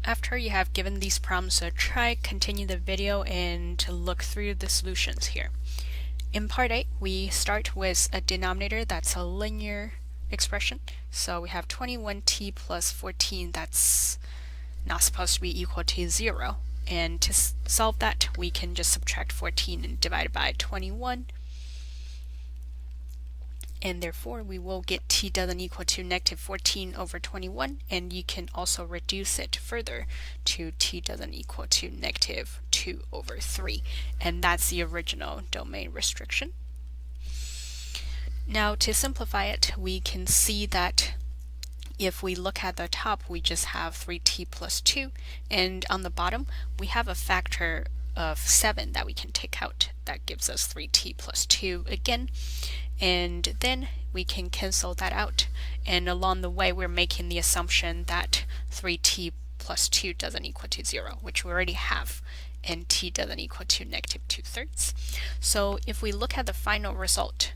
After you have given these problems a try, continue the video and look through the solutions here. In part A, we start with a denominator that's a linear expression. So we have 21t plus 14 that's not supposed to be equal to 0. And to solve that, we can just subtract 14 and divide it by 21. And therefore we will get t doesn't equal to negative 14 over 21, and you can also reduce it further to t doesn't equal to negative 2 over 3, and that's the original domain restriction. Now to simplify it, we can see that if we look at the top, we just have 3t plus 2, and on the bottom we have a factor of 7 that we can take out. That gives us 3t plus 2 again, and then we can cancel that out, and along the way we're making the assumption that 3t plus 2 doesn't equal to 0, which we already have, and t doesn't equal to negative 2/3. So if we look at the final result,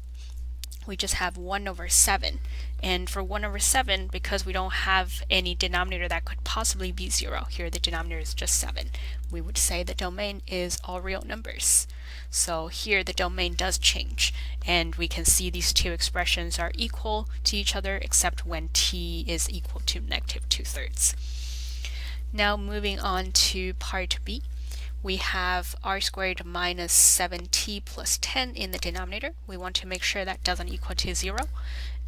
we just have 1 over 7, and for 1 over 7, because we don't have any denominator that could possibly be 0, here the denominator is just 7, we would say the domain is all real numbers. So here the domain does change, and we can see these two expressions are equal to each other except when t is equal to negative 2/3. Now moving on to part B, we have r squared minus 7t plus 10 in the denominator. We want to make sure that doesn't equal to 0.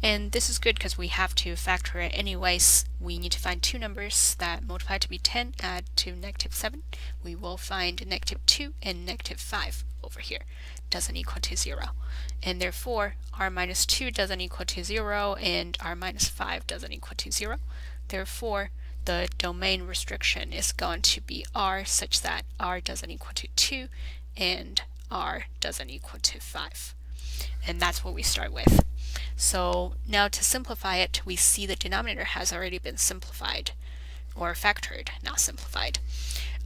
And this is good because we have to factor it anyways. We need to find two numbers that multiply to be 10, add to negative 7. We will find negative 2 and negative 5 over here. Doesn't equal to 0. And therefore, r minus 2 doesn't equal to 0, and r minus 5 doesn't equal to 0. Therefore, the domain restriction is going to be r such that r doesn't equal to 2 and r doesn't equal to 5. And that's what we start with. So now to simplify it, we see the denominator has already been simplified, or factored, not simplified.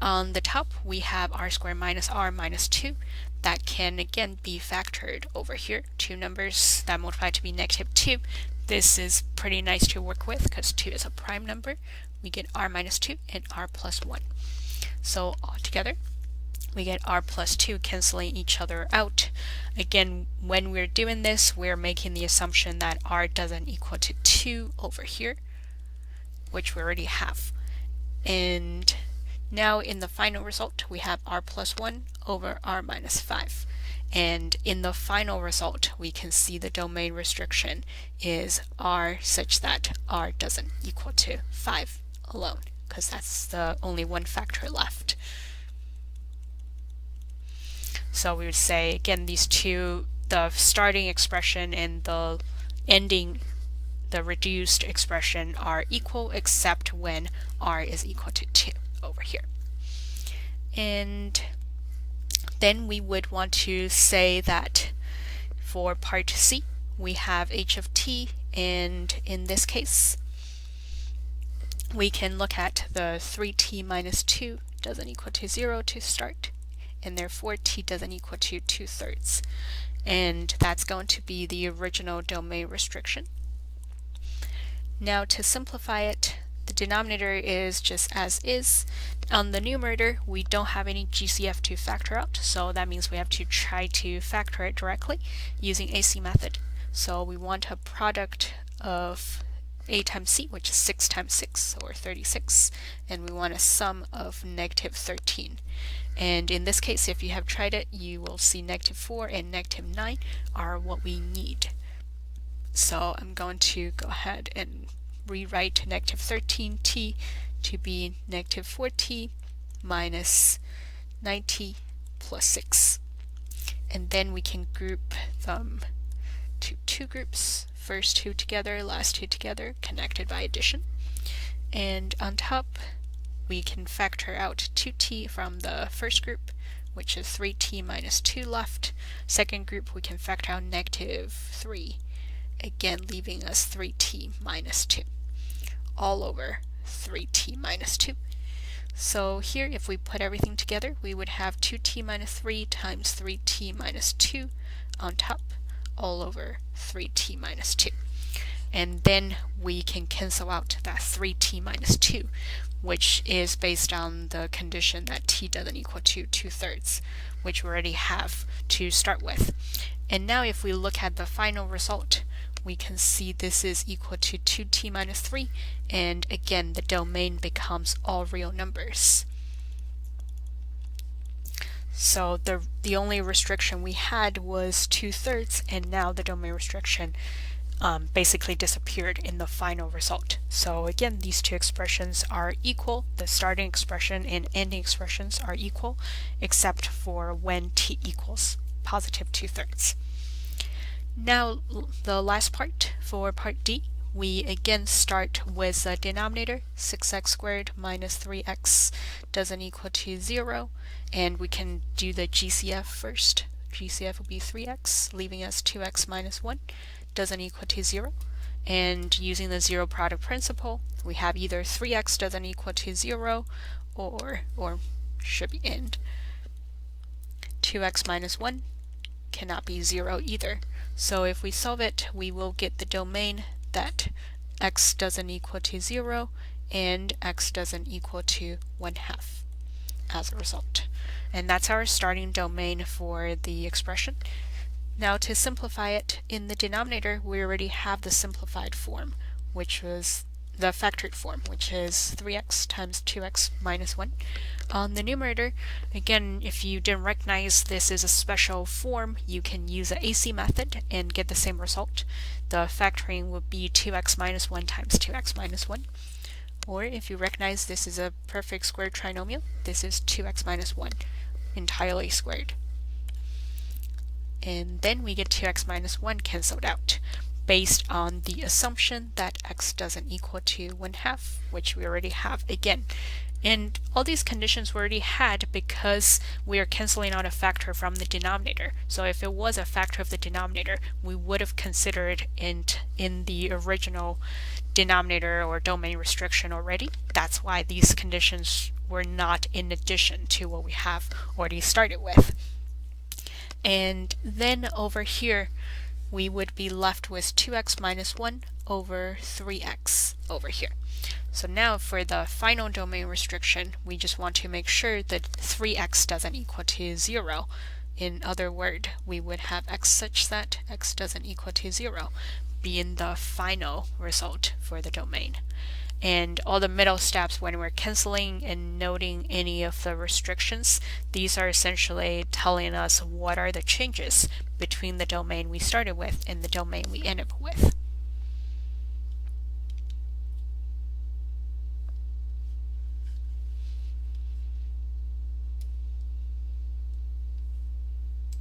On the top we have r squared minus r minus 2. That can again be factored over here. Two numbers that multiply to be negative 2. This is pretty nice to work with because 2 is a prime number. We get r minus 2 and r plus 1. So altogether, we get r plus 2 canceling each other out. Again, when we're doing this, we're making the assumption that r doesn't equal to 2 over here, which we already have. And now in the final result, we have r plus 1 over r minus 5. And in the final result, we can see the domain restriction is r such that r doesn't equal to 5 alone, because that's the only one factor left. So we would say, again, these two, the starting expression and the ending, the reduced expression, are equal except when r is equal to 2 over here. And then we would want to say that for part C, we have h of t, and in this case, we can look at the 3t minus 2 doesn't equal to 0 to start, and therefore t doesn't equal to 2/3. And that's going to be the original domain restriction. Now to simplify it, the denominator is just as is. On the numerator, we don't have any GCF to factor out, so that means we have to try to factor it directly using AC method. So we want a product of a times c, which is 6 times 6, or 36, and we want a sum of negative 13. And in this case, if you have tried it, you will see negative 4 and negative 9 are what we need. So I'm going to go ahead and rewrite negative 13t to be negative 4t minus 9t plus 6. And then we can group them to two groups. First two together, last two together, connected by addition. And on top, we can factor out 2t from the first group, which is 3t minus 2 left. Second group, we can factor out negative 3, again leaving us 3t minus 2, all over 3t minus 2. So here, if we put everything together, we would have 2t minus 3 times 3t minus 2 on top, all over 3t minus 2. and then we can cancel out that 3t minus 2, which is based on the condition that t doesn't equal to 2/3, which we already have to start with. And now if we look at the final result, we can see this is equal to 2t minus 3, and again the domain becomes all real numbers. So the only restriction we had was 2/3, and now the domain restriction basically disappeared in the final result. So again, these two expressions are equal. The starting expression and ending expressions are equal, except for when t equals positive 2/3. Now the last part, for part D, we again start with the denominator, 6x squared minus 3x doesn't equal to 0, and we can do the GCF first. GCF will be 3x, leaving us 2x minus 1 doesn't equal to 0. And using the zero product principle, we have either 3x doesn't equal to 0 or should be and 2x minus 1 cannot be 0 either. So if we solve it, we will get the domain that x doesn't equal to 0 and x doesn't equal to 1/2 as a result. And that's our starting domain for the expression. Now to simplify it, in the denominator we already have the simplified form, which was the factored form, which is 3x times 2x minus 1. On the numerator, again, if you didn't recognize this is a special form, you can use the AC method and get the same result. The factoring would be 2x minus 1 times 2x minus 1. Or if you recognize this is a perfect squared trinomial, this is 2x minus 1 entirely squared. And then we get 2x minus 1 cancelled out, based on the assumption that x doesn't equal to 1/2, which we already have again. And all these conditions we already had because we are canceling out a factor from the denominator. So if it was a factor of the denominator, we would have considered it in the original denominator or domain restriction already. That's why these conditions were not in addition to what we have already started with. And then over here, we would be left with 2x minus 1 over 3x over here. So now for the final domain restriction, we just want to make sure that 3x doesn't equal to 0. In other words, we would have x such that x doesn't equal to 0 being the final result for the domain. And all the middle steps when we're canceling and noting any of the restrictions, these are essentially telling us what are the changes between the domain we started with and the domain we end up with.